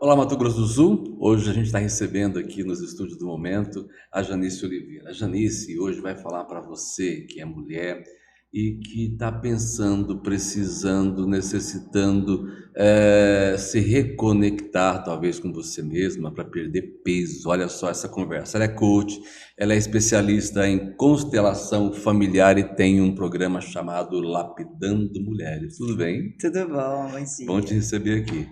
Olá, Mato Grosso do Sul. Hoje a gente está recebendo aqui nos estúdios do Momento a Janice Oliveira. A Janice hoje vai falar para você que é mulher e que está pensando, precisando, necessitando se reconectar talvez com você mesma para perder peso. Olha só essa conversa. Ela é coach, ela é especialista em constelação familiar e tem um programa chamado Lapidando Mulheres. Tudo bem? Tudo bom, bom Bom te dia. receber aqui.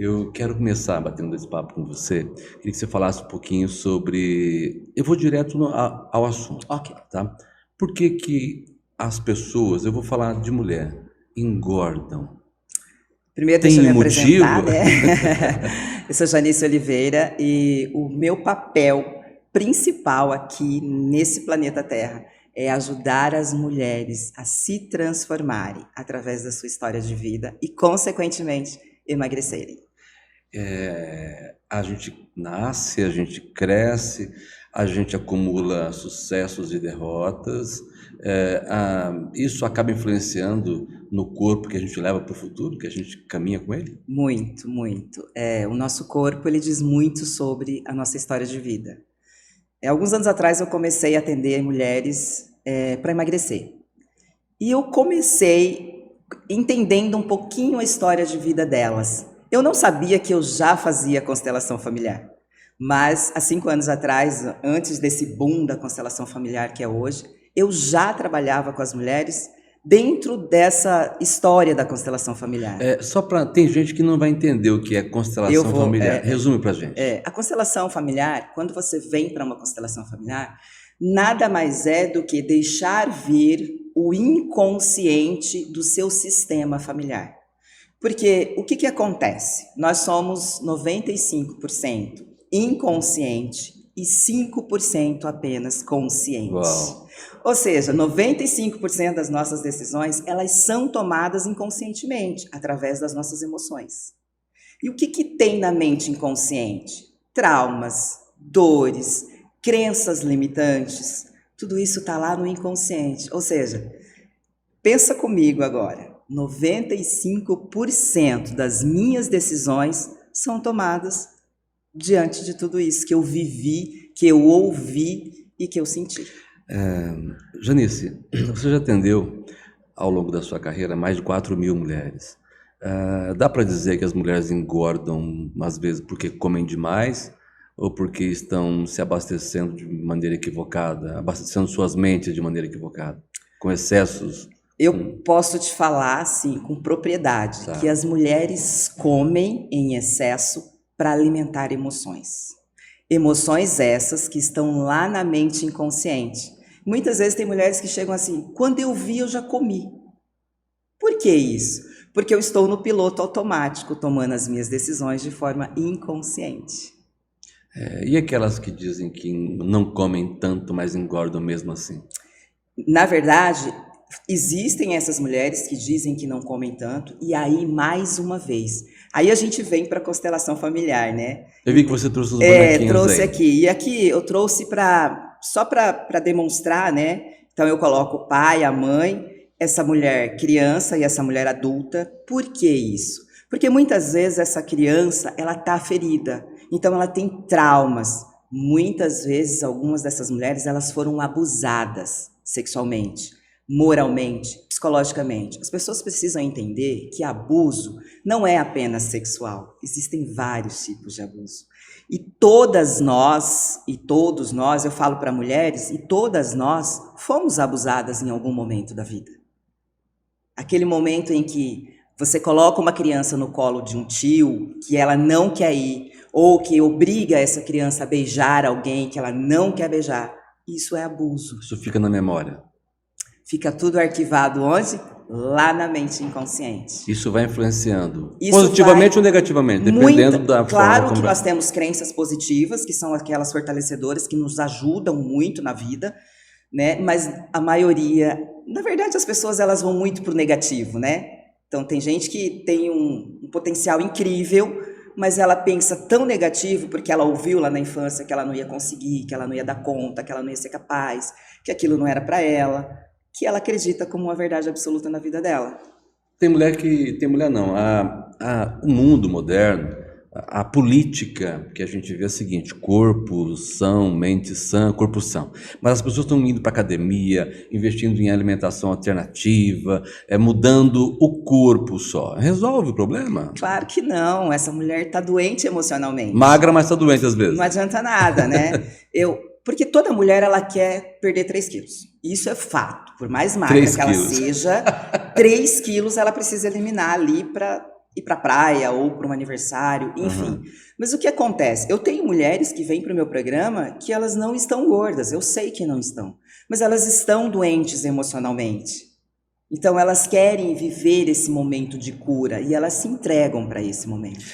Eu quero começar batendo esse papo com você. Queria que você falasse um pouquinho sobre. Eu vou direto ao assunto, Ok. tá? Por que que as pessoas, eu vou falar de mulher, engordam? Primeiro, deixa eu Tem me um motivo? apresentar, né? Eu sou Janice Oliveira e o meu papel principal aqui nesse planeta Terra é ajudar as mulheres a se transformarem através da sua história de vida e, consequentemente, emagrecerem. A gente nasce, a gente cresce, a gente acumula sucessos e derrotas. Isso acaba influenciando no corpo que a gente leva para o futuro, que a gente caminha com ele? Muito, muito. O nosso corpo, ele diz muito sobre a nossa história de vida. Alguns anos atrás eu comecei a atender mulheres para emagrecer. E eu comecei entendendo um pouquinho a história de vida delas. Eu não sabia que eu já fazia constelação familiar, mas há 5 anos atrás, antes desse boom da constelação familiar que é hoje, eu já trabalhava com as mulheres dentro dessa história da constelação familiar. Tem gente que não vai entender o que é Eu constelação vou. familiar. Resume pra gente. A constelação familiar, quando você vem para uma constelação familiar, nada mais é do que deixar vir o inconsciente do seu sistema familiar. Porque o que acontece? Nós somos 95% inconsciente e 5% apenas consciente. Uau. Ou seja, 95% das nossas decisões, elas são tomadas inconscientemente, através das nossas emoções. E o que tem na mente inconsciente? Traumas, dores, crenças limitantes. Tudo isso está lá no inconsciente. Ou seja, pensa comigo agora. 95% das minhas decisões são tomadas diante de tudo isso que eu vivi, que eu ouvi e que eu senti. Janice, você já atendeu ao longo da sua carreira mais de 4.000 mulheres. Dá para dizer que as mulheres engordam às vezes porque comem demais ou porque estão se abastecendo de maneira equivocada, abastecendo suas mentes de maneira equivocada, com excessos? Eu posso te falar, assim, com propriedade, Tá. que as mulheres comem em excesso para alimentar emoções. Emoções essas que estão lá na mente inconsciente. Muitas vezes tem mulheres que chegam assim, quando eu vi eu já comi. Por que isso? Porque eu estou no piloto automático, tomando as minhas decisões de forma inconsciente. E aquelas que dizem que não comem tanto, mas engordam mesmo assim? Na verdade, existem essas mulheres que dizem que não comem tanto, e aí, mais uma vez, aí a gente vem para a constelação familiar, né? Eu vi que você trouxe os bonequinhos Trouxe aí. aqui. E aqui eu trouxe só para demonstrar, né? Então eu coloco o pai, a mãe, essa mulher criança e essa mulher adulta. Por que isso? Porque muitas vezes essa criança, ela tá ferida. Então ela tem traumas. Muitas vezes algumas dessas mulheres, elas foram abusadas sexualmente, moralmente, psicologicamente. As pessoas precisam entender que abuso não é apenas sexual. Existem vários tipos de abuso. E todas nós, e todos nós, eu falo para mulheres, e todas nós fomos abusadas em algum momento da vida. Aquele momento em que você coloca uma criança no colo de um tio, que ela não quer ir, ou que obriga essa criança a beijar alguém que ela não quer beijar, isso é abuso. Isso fica na memória. Fica tudo arquivado onde? Lá na mente inconsciente. Isso vai influenciando Isso positivamente vai ou negativamente, dependendo da Claro forma que como... nós temos crenças positivas, que são aquelas fortalecedoras que nos ajudam muito na vida, né? Mas a maioria, na verdade, as pessoas elas vão muito pro negativo, né? Então tem gente que tem um potencial incrível, mas ela pensa tão negativo porque ela ouviu lá na infância que ela não ia conseguir, que ela não ia dar conta, que ela não ia ser capaz, que aquilo não era para ela, que ela acredita como uma verdade absoluta na vida dela. Tem mulher não. O mundo moderno, A política que a gente vê é a seguinte: corpo são, mente sã, corpo são. Mas as pessoas estão indo para academia, investindo em alimentação alternativa, mudando o corpo só. Resolve o problema? Claro que não, essa mulher está doente emocionalmente. Magra, mas está doente às vezes. Não adianta nada, né? Porque toda mulher, ela quer perder 3 quilos. Isso é fato. Por mais magra que ela seja, 3 quilos ela precisa eliminar ali para ir para a praia ou para um aniversário, enfim. Mas o que acontece? Eu tenho mulheres que vêm para o meu programa que elas não estão gordas, eu sei que não estão, mas elas estão doentes emocionalmente. Então elas querem viver esse momento de cura e elas se entregam para esse momento.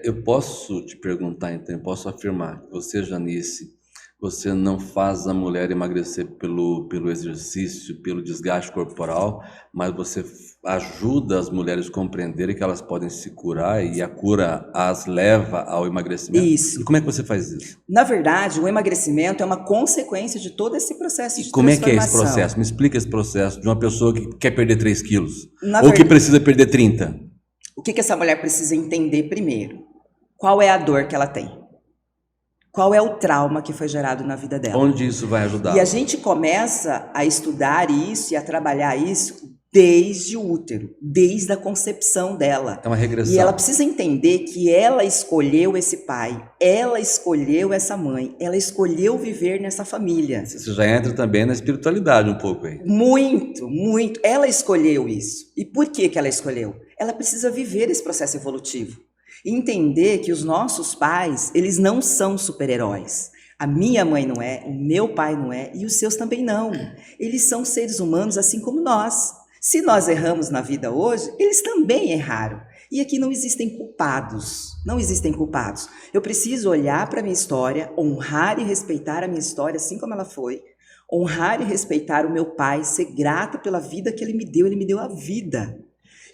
Eu posso te perguntar, então, eu posso afirmar que você, Janice, você não faz a mulher emagrecer pelo exercício, pelo desgaste corporal, mas você ajuda as mulheres a compreenderem que elas podem se curar e a cura as leva ao emagrecimento? Isso. E como é que você faz isso? Na verdade, o emagrecimento é uma consequência de todo esse processo de como transformação. É que é esse processo? Me explica esse processo de uma pessoa que quer perder 3 quilos ou que precisa perder 30. O que essa mulher precisa entender primeiro? Qual é a dor que ela tem? Qual é o trauma que foi gerado na vida dela? Onde isso vai ajudar? E a gente começa a estudar isso e a trabalhar isso desde o útero, desde a concepção dela. É uma regressão. E ela precisa entender que ela escolheu esse pai, ela escolheu essa mãe, ela escolheu viver nessa família. Você já entra também na espiritualidade um pouco aí. Muito, muito. Ela escolheu isso. E por que ela escolheu? Ela precisa viver esse processo evolutivo. Entender que os nossos pais, eles não são super-heróis. A minha mãe não é, o meu pai não é e os seus também não. Eles são seres humanos assim como nós. Se nós erramos na vida hoje, eles também erraram. E aqui não existem culpados. Não existem culpados. Eu preciso olhar para a minha história, honrar e respeitar a minha história assim como ela foi. Honrar e respeitar o meu pai, ser grata pela vida que ele me deu a vida.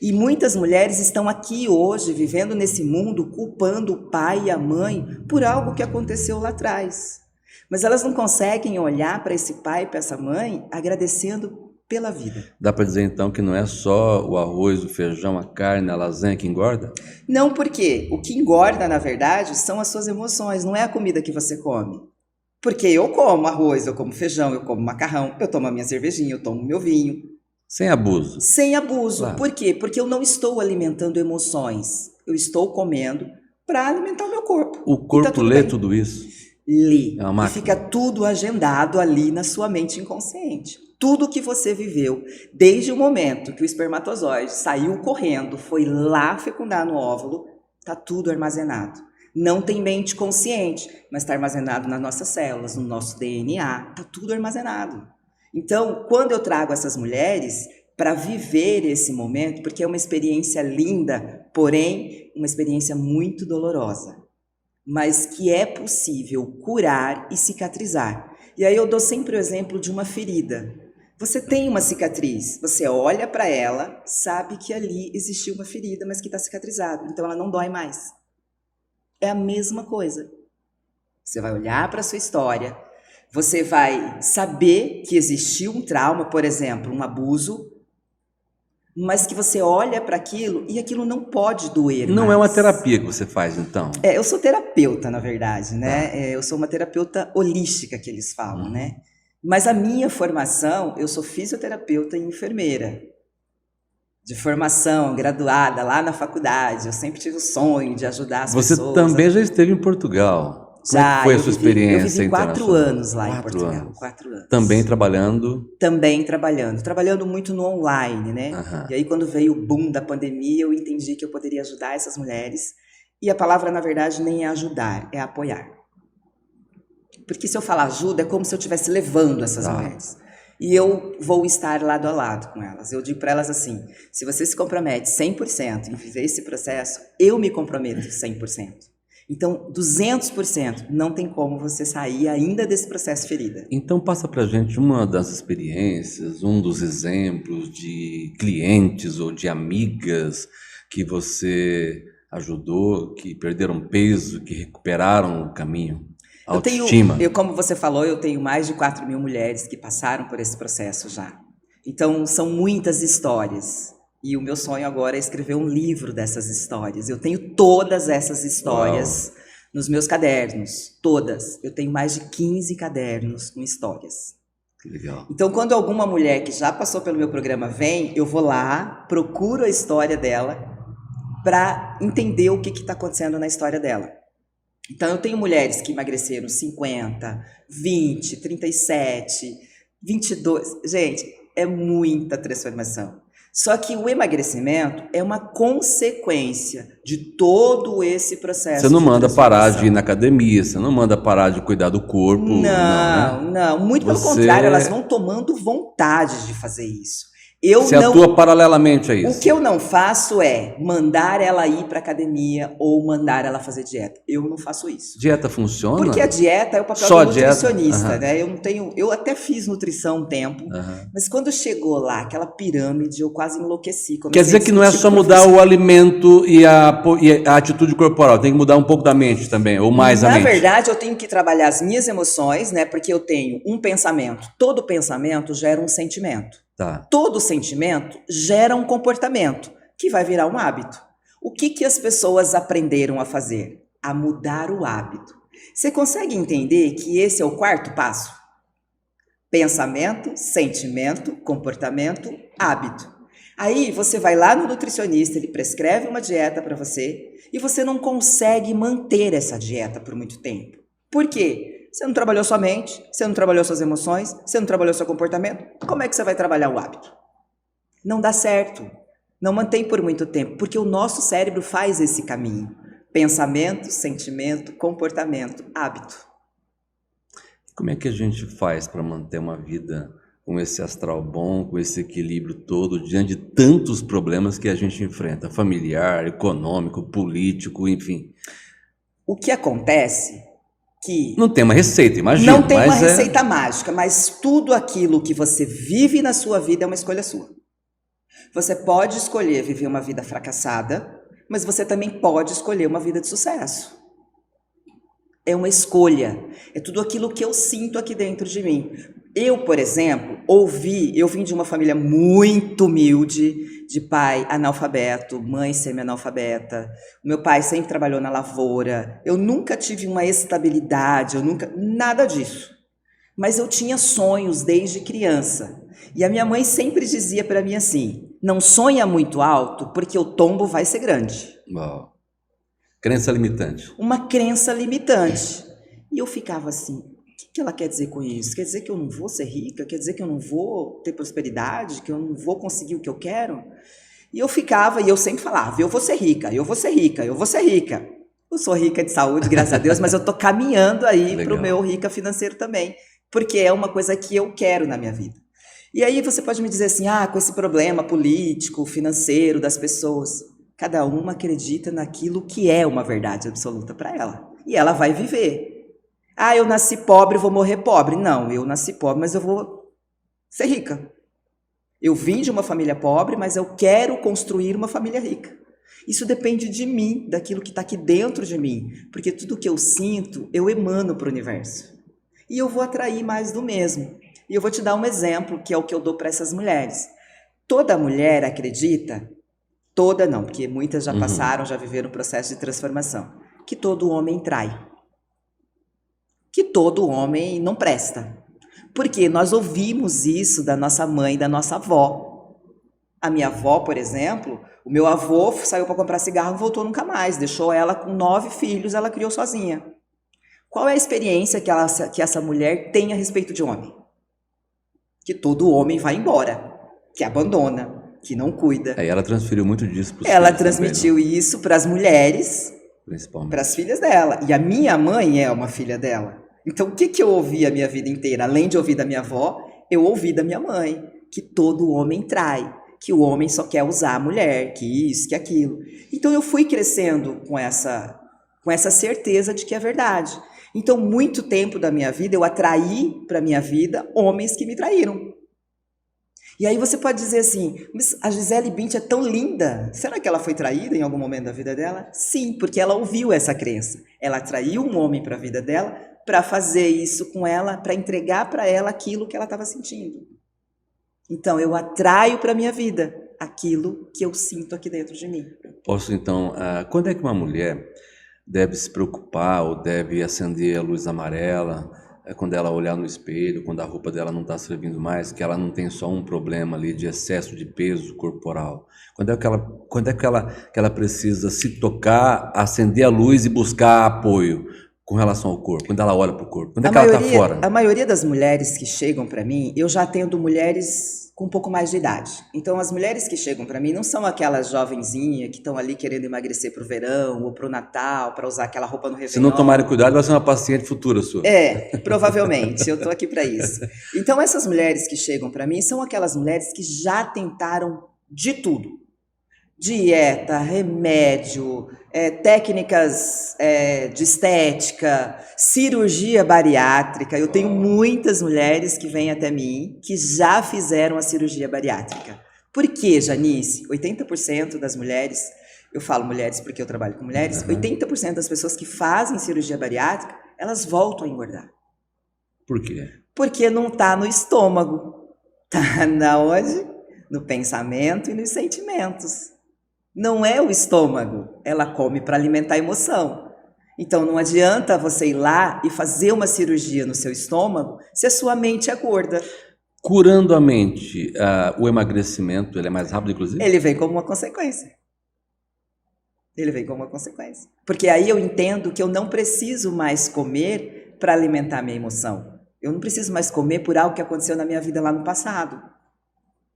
E muitas mulheres estão aqui hoje, vivendo nesse mundo, culpando o pai e a mãe por algo que aconteceu lá atrás. Mas elas não conseguem olhar para esse pai e para essa mãe agradecendo pela vida. Dá para dizer então que não é só o arroz, o feijão, a carne, a lasanha que engorda? Não, porque o que engorda, na verdade, são as suas emoções, não é a comida que você come. Porque eu como arroz, eu como feijão, eu como macarrão, eu tomo a minha cervejinha, eu tomo meu vinho. Sem abuso. Sem abuso. Claro. Por quê? Porque eu não estou alimentando emoções. Eu estou comendo para alimentar o meu corpo. O corpo lê tudo isso? Lê. É uma e fica tudo agendado ali na sua mente inconsciente. Tudo que você viveu, desde o momento que o espermatozoide saiu correndo, foi lá fecundar no óvulo, está tudo armazenado. Não tem mente consciente, mas está armazenado nas nossas células, no nosso DNA, está tudo armazenado. Então, quando eu trago essas mulheres para viver esse momento, porque é uma experiência linda, porém, uma experiência muito dolorosa, mas que é possível curar e cicatrizar. E aí eu dou sempre o exemplo de uma ferida. Você tem uma cicatriz, você olha para ela, sabe que ali existiu uma ferida, mas que está cicatrizada, então ela não dói mais. É a mesma coisa. Você vai olhar para a sua história, você vai saber que existiu um trauma, por exemplo, um abuso, mas que você olha para aquilo e aquilo não pode doer mais. Não é uma terapia que você faz, então? Eu sou terapeuta, na verdade, né? Eu sou uma terapeuta holística, que eles falam, né? Mas a minha formação, eu sou fisioterapeuta e enfermeira. De formação, graduada lá na faculdade. Eu sempre tive o sonho de ajudar as pessoas. Você também já esteve em Portugal. Já, como foi a sua experiência internacional? Eu vivi 4 anos lá em Portugal. 4 anos. Também trabalhando? Também trabalhando. Trabalhando muito no online, né? E aí quando veio o boom da pandemia, eu entendi que eu poderia ajudar essas mulheres. E a palavra, na verdade, nem é ajudar, é apoiar. Porque se eu falar ajuda, é como se eu estivesse levando essas mulheres. E eu vou estar lado a lado com elas. Eu digo para elas assim, se você se compromete 100% em viver esse processo, eu me comprometo 100%. Então, 200%, não tem como você sair ainda desse processo ferida. Então, passa para a gente uma das experiências, um dos exemplos de clientes ou de amigas que você ajudou, que perderam peso, que recuperaram o caminho, a autoestima. Como você falou, eu tenho mais de 4.000 mulheres que passaram por esse processo já. Então, são muitas histórias. E o meu sonho agora é escrever um livro dessas histórias. Eu tenho todas essas histórias nos meus cadernos, todas. Eu tenho mais de 15 cadernos com histórias. Que legal. Então, quando alguma mulher que já passou pelo meu programa vem, eu vou lá, procuro a história dela para entender o que está acontecendo na história dela. Então, eu tenho mulheres que emagreceram 50, 20, 37, 22. Gente, é muita transformação. Só que o emagrecimento é uma consequência de todo esse processo. Você não manda parar de ir na academia, você não manda parar de cuidar do corpo. Não, né? não. Muito pelo contrário, elas vão tomando vontade de fazer isso. Você atua paralelamente a isso. O que eu não faço é mandar ela ir para academia ou mandar ela fazer dieta. Eu não faço isso. Dieta funciona? Porque a dieta é o papel do nutricionista, né? Eu até fiz nutrição um tempo, mas quando chegou lá, aquela pirâmide, eu quase enlouqueci. Quer dizer que não é só mudar o alimento e a atitude corporal, tem que mudar um pouco da mente também, ou mais a mente. Na verdade, eu tenho que trabalhar as minhas emoções, né? Porque eu tenho um pensamento. Todo pensamento gera um sentimento. Tá. Todo sentimento gera um comportamento que vai virar um hábito. O que as pessoas aprenderam a fazer? A mudar o hábito. Você consegue entender que esse é o quarto passo? Pensamento, sentimento, comportamento, hábito. Aí você vai lá no nutricionista, ele prescreve uma dieta para você e você não consegue manter essa dieta por muito tempo. Por quê? Você não trabalhou sua mente, você não trabalhou suas emoções, você não trabalhou seu comportamento. Como é que você vai trabalhar o hábito? Não dá certo. Não mantém por muito tempo, porque o nosso cérebro faz esse caminho. Pensamento, sentimento, comportamento, hábito. Como é que a gente faz para manter uma vida com esse astral bom, com esse equilíbrio todo, diante de tantos problemas que a gente enfrenta, familiar, econômico, político, enfim? O que acontece que... Não tem uma receita, imagina. Não tem uma receita mágica, mas tudo aquilo que você vive na sua vida é uma escolha sua. Você pode escolher viver uma vida fracassada, mas você também pode escolher uma vida de sucesso. É uma escolha. É tudo aquilo que eu sinto aqui dentro de mim. Eu, por exemplo, eu vim de uma família muito humilde, de pai analfabeto, mãe semi-analfabeta. O meu pai sempre trabalhou na lavoura. Eu nunca tive uma estabilidade, nada disso. Mas eu tinha sonhos desde criança. E a minha mãe sempre dizia para mim assim: não sonha muito alto, porque o tombo vai ser grande. Uau. Crença limitante. Uma crença limitante. E eu ficava assim, o que ela quer dizer com isso? Quer dizer que eu não vou ser rica? Quer dizer que eu não vou ter prosperidade? Que eu não vou conseguir o que eu quero? E eu ficava, e eu sempre falava, eu vou ser rica, eu vou ser rica, eu vou ser rica. Eu sou rica de saúde, graças a Deus, mas eu tô caminhando aí para o meu rica financeiro também, porque é uma coisa que eu quero na minha vida. E aí você pode me dizer assim, com esse problema político, financeiro das pessoas, cada uma acredita naquilo que é uma verdade absoluta para ela. E ela vai viver. Eu nasci pobre, vou morrer pobre. Não, eu nasci pobre, mas eu vou ser rica. Eu vim de uma família pobre, mas eu quero construir uma família rica. Isso depende de mim, daquilo que está aqui dentro de mim. Porque tudo que eu sinto, eu emano para o universo. E eu vou atrair mais do mesmo. E eu vou te dar um exemplo, que é o que eu dou para essas mulheres. Toda mulher acredita... Toda não, porque muitas já passaram, já viveram o processo de transformação. Que todo homem trai. Que todo homem não presta. Porque nós ouvimos isso da nossa mãe, da nossa avó. A minha avó, por exemplo, o meu avô saiu para comprar cigarro e voltou nunca mais. Deixou ela com 9 filhos, ela criou sozinha. Qual é a experiência que essa mulher tem a respeito de homem? Que todo homem vai embora, que abandona, que não cuida. E ela transferiu muito disso para os Ela filhos transmitiu também, isso para as mulheres, principalmente para as filhas dela. E a minha mãe é uma filha dela. Então, o que eu ouvi a minha vida inteira? Além de ouvir da minha avó, eu ouvi da minha mãe. Que todo homem trai. Que o homem só quer usar a mulher. Que isso, que aquilo. Então, eu fui crescendo com essa certeza de que é verdade. Então, muito tempo da minha vida, eu atraí para a minha vida homens que me traíram. E aí você pode dizer assim, mas a Gisele Bündchen é tão linda, será que ela foi traída em algum momento da vida dela? Sim, porque ela ouviu essa crença. Ela atraiu um homem para a vida dela para fazer isso com ela, para entregar para ela aquilo que ela estava sentindo. Então eu atraio para a minha vida aquilo que eu sinto aqui dentro de mim. Posso então, quando é que uma mulher deve se preocupar ou deve acender a luz amarela, quando ela olhar no espelho, quando a roupa dela não está servindo mais, que ela não tem só um problema ali de excesso de peso corporal? Quando é que ela precisa se tocar, acender a luz e buscar apoio com relação ao corpo? Quando ela olha para o corpo? Quando é que ela está fora? A maioria das mulheres que chegam para mim, eu já atendo mulheres com um pouco mais de idade. Então, as mulheres que chegam para mim não são aquelas jovenzinhas que estão ali querendo emagrecer para o verão ou para o Natal, para usar aquela roupa no Réveillon. Se não tomarem cuidado, vai ser uma paciente futura sua. Provavelmente. Eu estou aqui para isso. Então, essas mulheres que chegam para mim são aquelas mulheres que já tentaram de tudo. Dieta, remédio, técnicas de estética, cirurgia bariátrica. Eu tenho muitas mulheres que vêm até mim que já fizeram a cirurgia bariátrica. Por quê, Janice? 80% das mulheres, eu falo mulheres porque eu trabalho com mulheres, 80% das pessoas que fazem cirurgia bariátrica, elas voltam a engordar. Por quê? Porque não está no estômago, está na onde? No pensamento e nos sentimentos. Não é o estômago, ela come para alimentar a emoção. Então não adianta você ir lá e fazer uma cirurgia no seu estômago se a sua mente é gorda. Curando a mente, o emagrecimento, ele é mais rápido, inclusive? Ele vem como uma consequência. Porque aí eu entendo que eu não preciso mais comer para alimentar a minha emoção. Eu não preciso mais comer por algo que aconteceu na minha vida lá no passado.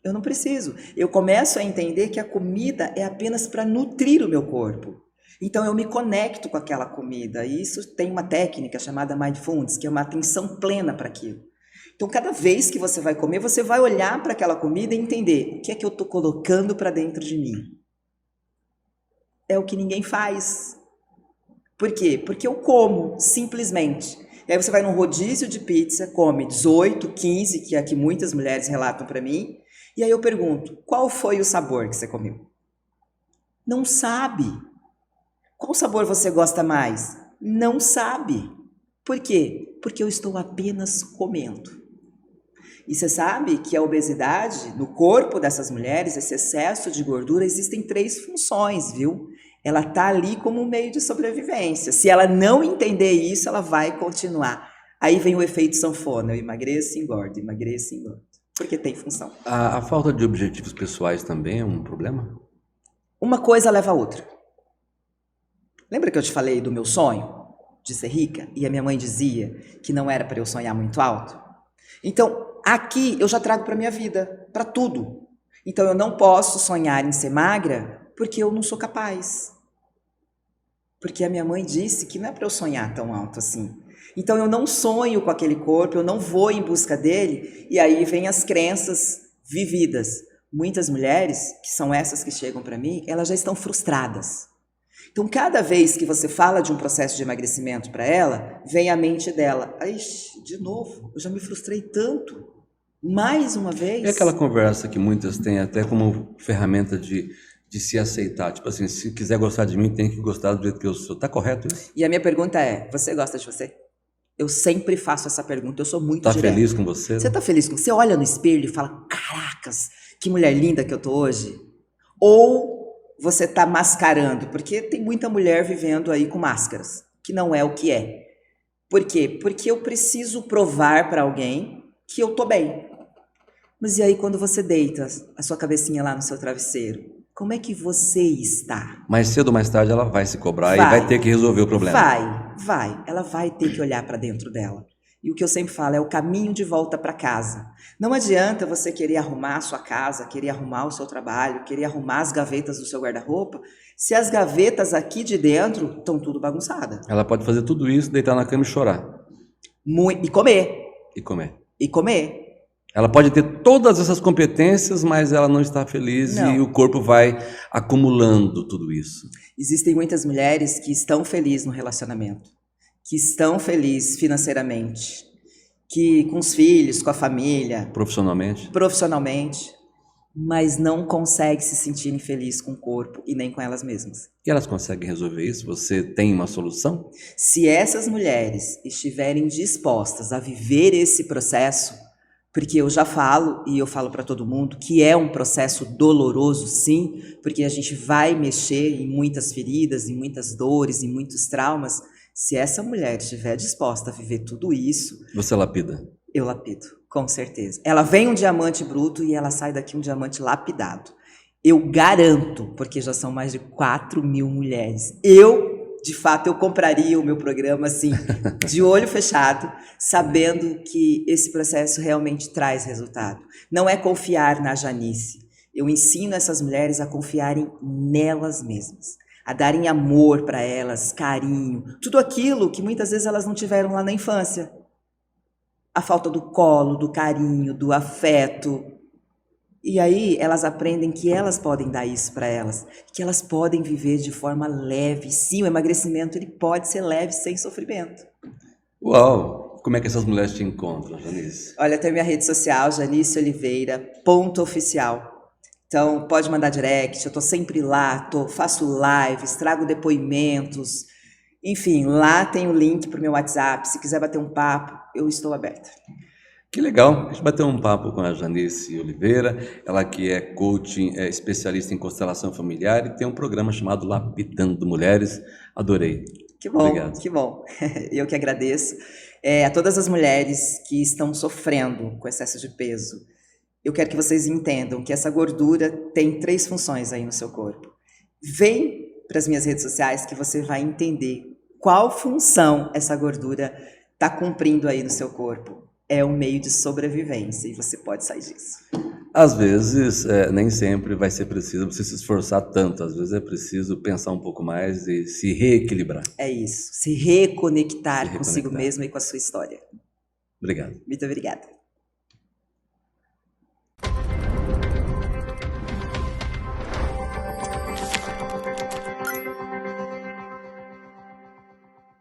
Eu não preciso. Eu começo a entender que a comida é apenas para nutrir o meu corpo. Então eu me conecto com aquela comida. E isso tem uma técnica chamada Mindfulness, que é uma atenção plena para aquilo. Então cada vez que você vai comer, você vai olhar para aquela comida e entender o que é que eu estou colocando para dentro de mim. É o que ninguém faz. Por quê? Porque eu como, simplesmente. E aí você vai num rodízio de pizza, come 18, 15, que é que muitas mulheres relatam para mim. E aí eu pergunto, qual foi o sabor que você comeu? Não sabe. Qual sabor você gosta mais? Não sabe. Por quê? Porque eu estou apenas comendo. E você sabe que a obesidade, no corpo dessas mulheres, esse excesso de gordura, existem 3 funções, viu? Ela está ali como um meio de sobrevivência. Se ela não entender isso, ela vai continuar. Aí vem o efeito sanfona, eu emagreço e engordo, emagreço e engordo. Porque tem função. A falta de objetivos pessoais também é um problema? Uma coisa leva a outra. Lembra que eu te falei do meu sonho de ser rica? E a minha mãe dizia que não era para eu sonhar muito alto? Então, aqui eu já trago para minha vida, para tudo. Então, eu não posso sonhar em ser magra porque eu não sou capaz. Porque a minha mãe disse que não é para eu sonhar tão alto assim. Então eu não sonho com aquele corpo, eu não vou em busca dele, e aí vem as crenças vividas. Muitas mulheres, que são essas que chegam para mim, elas já estão frustradas. Então cada vez que você fala de um processo de emagrecimento para ela, vem a mente dela, ixi, de novo, eu já me frustrei tanto, mais uma vez. É aquela conversa que muitas têm até como ferramenta de se aceitar, tipo assim, se quiser gostar de mim, tem que gostar do jeito que eu sou. Tá correto isso? E a minha pergunta é, você gosta de você? Eu sempre faço essa pergunta, eu sou muito Tá direta. feliz com você? Você tá feliz com você? Você olha no espelho e fala, caracas, que mulher linda que eu tô hoje? Ou você tá mascarando? Porque tem muita mulher vivendo aí com máscaras, que não é o que é. Por quê? Porque eu preciso provar para alguém que eu tô bem. Mas e aí quando você deita a sua cabecinha lá no seu travesseiro? Como é que você está? Mais cedo ou mais tarde ela vai se cobrar e vai ter que resolver o problema. Vai. Ela vai ter que olhar para dentro dela. E o que eu sempre falo é o caminho de volta para casa. Não adianta você querer arrumar a sua casa, querer arrumar o seu trabalho, querer arrumar as gavetas do seu guarda-roupa, se as gavetas aqui de dentro estão tudo bagunçadas. Ela pode fazer tudo isso, deitar na cama e chorar. E comer. E comer. Ela pode ter todas essas competências, mas ela não está feliz e o corpo vai acumulando tudo isso. Existem muitas mulheres que estão felizes no relacionamento, que estão felizes financeiramente, que com os filhos, com a família, profissionalmente, mas não conseguem se sentirem felizes com o corpo e nem com elas mesmas. E elas conseguem resolver isso? Você tem uma solução? Se essas mulheres estiverem dispostas a viver esse processo, Porque eu já falo, e eu falo para todo mundo, que é um processo doloroso, sim, porque a gente vai mexer em muitas feridas, em muitas dores, em muitos traumas. Se essa mulher estiver disposta a viver tudo isso, Você lapida. eu lapido, com certeza. Ela vem um diamante bruto e ela sai daqui um diamante lapidado. Eu garanto, porque já são mais de 4.000 mulheres. De fato, eu compraria o meu programa assim, de olho fechado, sabendo que esse processo realmente traz resultado. Não é confiar na Janice. Eu ensino essas mulheres a confiarem nelas mesmas, a darem amor para elas, carinho, tudo aquilo que muitas vezes elas não tiveram lá na infância. A falta do colo, do carinho, do afeto. E aí elas aprendem que elas podem dar isso para elas, que elas podem viver de forma leve. Sim, o emagrecimento ele pode ser leve sem sofrimento. Uau! Como é que essas mulheres te encontram, Janice? Olha, tem minha rede social, Janice Oliveira, _oficial. Então, pode mandar direct, eu tô sempre lá, faço lives, trago depoimentos. Enfim, lá tem o link pro meu WhatsApp. Se quiser bater um papo, eu estou aberta. Que legal, a gente bateu um papo com a Janice Oliveira, ela que é coaching, é especialista em constelação familiar e tem um programa chamado Lapidando Mulheres. Adorei. Que bom, Obrigado. que bom. Eu que agradeço. A todas as mulheres que estão sofrendo com excesso de peso, eu quero que vocês entendam que essa gordura tem 3 funções aí no seu corpo. Vem para as minhas redes sociais que você vai entender qual função essa gordura está cumprindo aí no seu corpo. É um meio de sobrevivência e você pode sair disso. Às vezes, nem sempre vai ser preciso você se esforçar tanto. Às vezes é preciso pensar um pouco mais e se reequilibrar. É isso, se reconectar consigo mesmo e com a sua história. Obrigado. Muito obrigada.